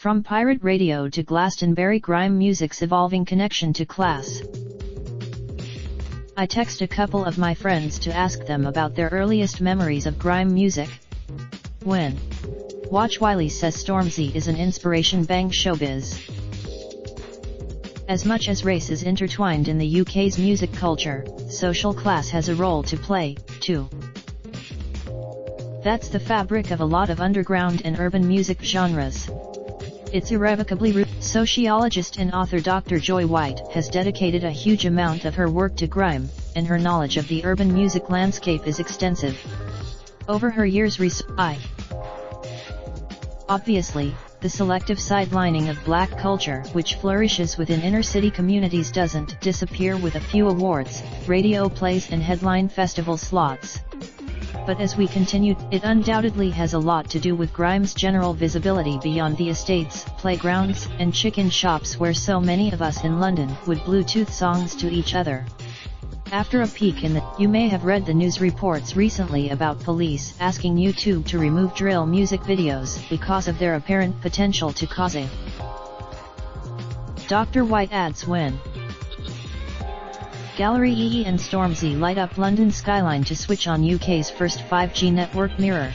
From pirate radio to Glastonbury Grime music's evolving connection to class. I text a couple of my friends to ask them about their earliest memories of grime music. When Watch Wiley says Stormzy is an inspiration. Bang showbiz. As much as race is intertwined in the UK's music culture, social class has a role to play, too. That's the fabric of a lot of underground and urban music genres. It's irrevocably rooted. Sociologist and author Dr. Joy White has dedicated a huge amount of her work to grime, and her knowledge of the urban music landscape is extensive. Over her years Obviously, the selective sidelining of black culture which flourishes within inner-city communities doesn't disappear with a few awards, radio plays and headline festival slots. But as we continue, it undoubtedly has a lot to do with grime's general visibility beyond the estates, playgrounds, and chicken shops where so many of us in London would Bluetooth songs to each other. After a peek in you may have read the news reports recently about police asking YouTube to remove drill music videos because of their apparent potential to cause a. Dr. White adds when Gallery EE and Stormzy light up London's skyline to switch on UK's first 5G network mirror.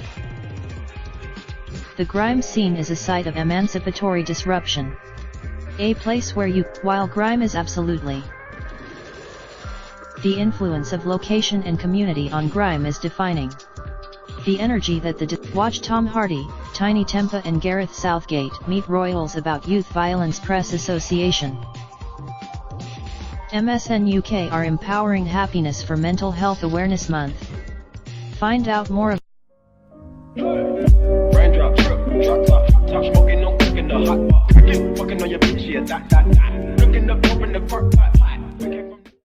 The grime scene is a site of emancipatory disruption. A place where while grime is absolutely the influence of location and community on grime is defining. The energy that watch Tom Hardy, Tiny Tempa and Gareth Southgate meet royals about Youth Violence Press Association. MSN UK are empowering happiness for Mental Health Awareness Month. Find out more. Raindrop, drop top smoking, no cooking the hot pot. Fucking on your bitch, yeah, that. Looking up, open the park.